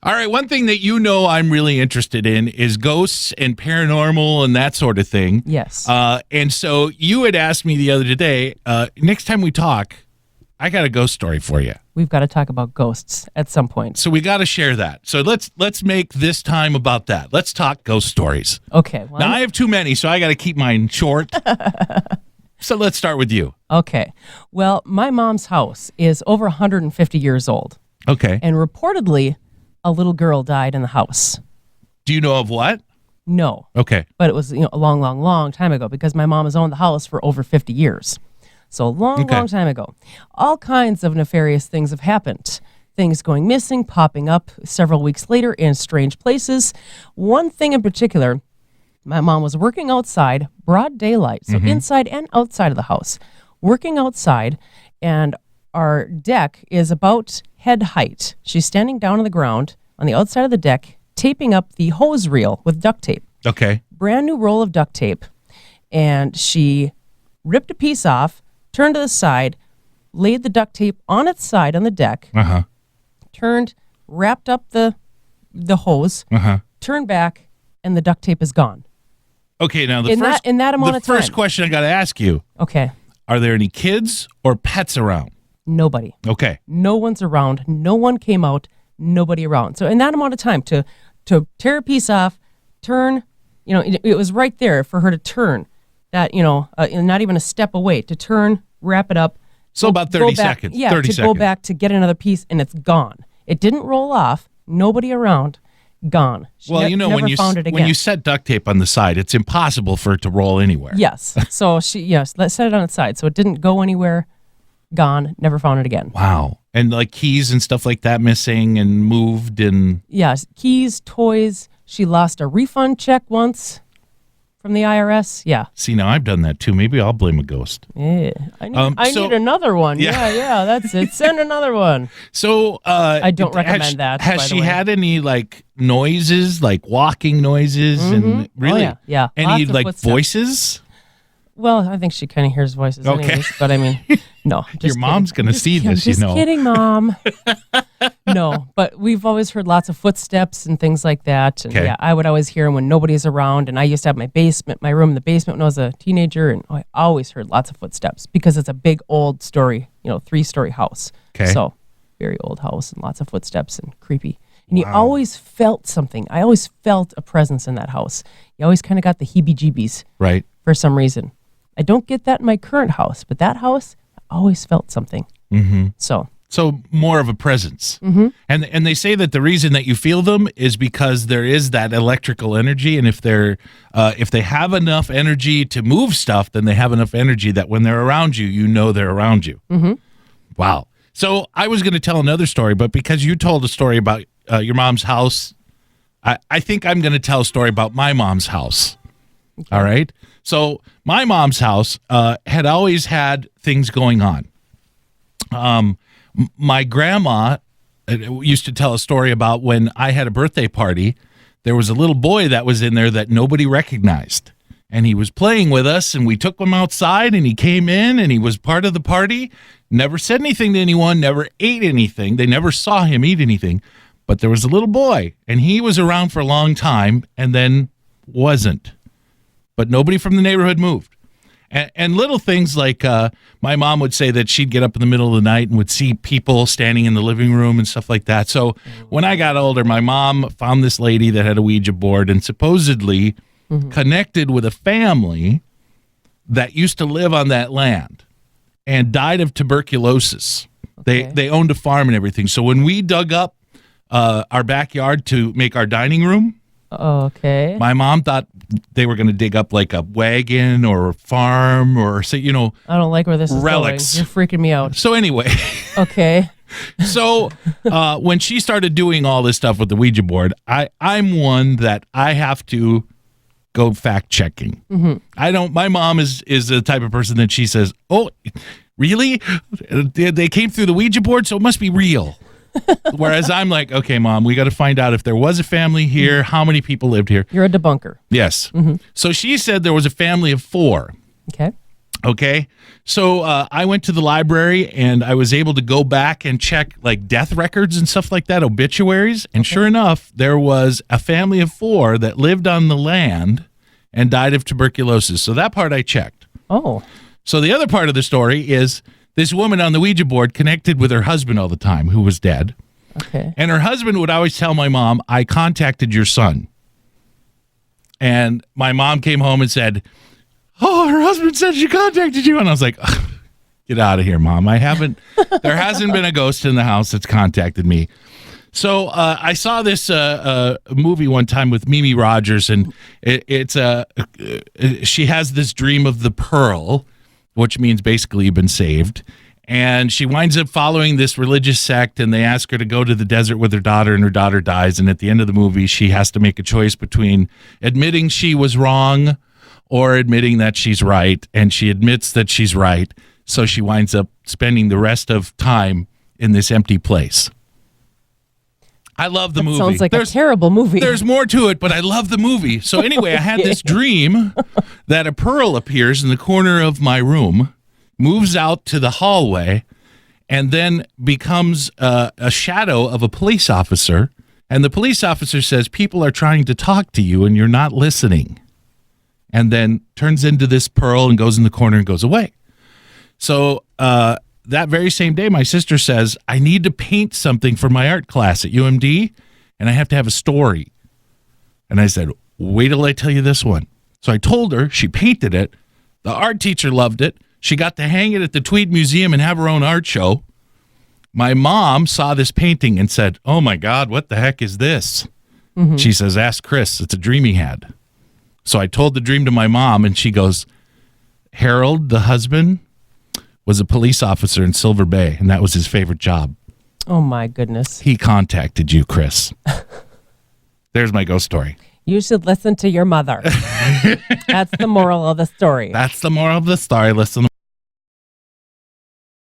All right, one thing that you know I'm really interested in is ghosts and paranormal and that sort of thing. Yes. And so you had asked me the other day, next time we talk, I got a ghost story for you. We've got to talk about ghosts at some point. So we got to share that. So let's make this time about that. Let's talk ghost stories. Okay. Well, Now, I have too many, so I got to keep mine short. So let's start with you. Okay. Well, my mom's house is over 150 years old. Okay. And reportedly, a little girl died in the house. Do you know of what? No. Okay. But it was a long, long, long time ago because my mom has owned the house for over 50 years. So long time ago. All kinds of nefarious things have happened. Things going missing, popping up several weeks later in strange places. One thing in particular, my mom was working outside, broad daylight, so inside and outside of the house. Working outside, and our deck is about head height. She's standing down on the ground on the outside of the deck, taping up the hose reel with duct tape. Okay. Brand new roll of duct tape. And she ripped a piece off, turned to the side, laid the duct tape on its side on the deck, turned, wrapped up the hose, turned back, and the duct tape is gone. Okay, now in that amount of time. The first question I got to ask you, Okay. are there any kids or pets around? Nobody. Okay. No one's around. No one came out. Nobody around. So in that amount of time to tear a piece off, turn, it was right there for her to turn. That, not even a step away, to turn, wrap it up. So about 30 seconds. Yeah, 30 to seconds. go back to get another piece, and it's gone. It didn't roll off. Nobody around. Gone. She Well, never found it again. when you set duct tape on the side, it's impossible for it to roll anywhere. Yes. So let's set it on its side. So it didn't go anywhere. Gone. Never found it again. Wow. And like keys and stuff like that missing and moved and... Yes. Keys, toys. She lost a refund check once from the IRS. Yeah. See, now I've done that too. Maybe I'll blame a ghost. Yeah. I need another one. Yeah, that's it. Send another one. So... I don't recommend that. Has she had any like noises, like walking noises and really? Oh, yeah. Any Lots of like footsteps. Voices? Well, I think she kind of hears voices anyways, but I mean, no. Your mom's going to see this, Just kidding, Mom. No, but we've always heard lots of footsteps and things like that. And yeah, I would always hear them when nobody's around. And I used to have my room in the basement when I was a teenager. And I always heard lots of footsteps because it's a big old story, 3-story house. Okay. So very old house and lots of footsteps and creepy. And you always felt something. I always felt a presence in that house. You always kind of got the heebie-jeebies. Right. For some reason. I don't get that in my current house, but that house, I always felt something. Mm-hmm. So more of a presence. Mm-hmm. And they say that the reason that you feel them is because there is that electrical energy, and if they have enough energy to move stuff, then they have enough energy that when they're around you, you know they're around you. Mm-hmm. Wow. So I was going to tell another story, but because you told a story about your mom's house, I think I'm going to tell a story about my mom's house. Okay. All right. So my mom's house had always had things going on. My grandma used to tell a story about when I had a birthday party, there was a little boy that was in there that nobody recognized. And he was playing with us, and we took him outside, and he came in, and he was part of the party, never said anything to anyone, never ate anything. They never saw him eat anything. But there was a little boy, and he was around for a long time and then wasn't. But nobody from the neighborhood moved. And little things like my mom would say that she'd get up in the middle of the night and would see people standing in the living room and stuff like that. So when I got older, my mom found this lady that had a Ouija board and supposedly connected with a family that used to live on that land and died of tuberculosis. Okay. They owned a farm and everything. So when we dug up our backyard to make our dining room, okay, my mom thought they were going to dig up like a wagon or a farm or say, I don't like where this is relics. Going. You're freaking me out. So anyway. Okay. So when she started doing all this stuff with the Ouija board, I'm one that I have to go fact checking. Mm-hmm. My mom is the type of person that she says, oh, really? They came through the Ouija board, so it must be real. Whereas I'm like, okay, Mom, we got to find out if there was a family here, how many people lived here. You're a debunker. Yes. Mm-hmm. So she said there was a family of 4. Okay. Okay. So I went to the library and I was able to go back and check like death records and stuff like that, obituaries. And sure enough, there was a family of 4 that lived on the land and died of tuberculosis. So that part I checked. Oh. So the other part of the story is this woman on the Ouija board connected with her husband all the time, who was dead. Okay. And her husband would always tell my mom, I contacted your son. And my mom came home and said, oh, her husband said she contacted you. And I was like, get out of here, Mom. There hasn't been a ghost in the house that's contacted me. So I saw this movie one time with Mimi Rogers, and she has this dream of the pearl, which means basically you've been saved. And she winds up following this religious sect, and they ask her to go to the desert with her daughter, and her daughter dies. And at the end of the movie, she has to make a choice between admitting she was wrong or admitting that she's right. And she admits that she's right. So she winds up spending the rest of time in this empty place. I love the movie. Sounds like a terrible movie. There's more to it, but I love the movie. So anyway, I had this dream that a pearl appears in the corner of my room, moves out to the hallway, and then becomes a shadow of a police officer. And the police officer says, people are trying to talk to you and you're not listening. And then turns into this pearl and goes in the corner and goes away. So that very same day, my sister says, I need to paint something for my art class at UMD, and I have to have a story. And I said, wait till I tell you this one. So I told her, she painted it. The art teacher loved it. She got to hang it at the Tweed Museum and have her own art show. My mom saw this painting and said, oh my God, what the heck is this? Mm-hmm. She says, ask Chris. It's a dream he had. So I told the dream to my mom, and she goes, Harold, the husband, was a police officer in Silver Bay, and that was his favorite job. Oh, my goodness. He contacted you, Chris. There's my ghost story. You should listen to your mother. That's the moral of the story. That's the moral of the story. Listen.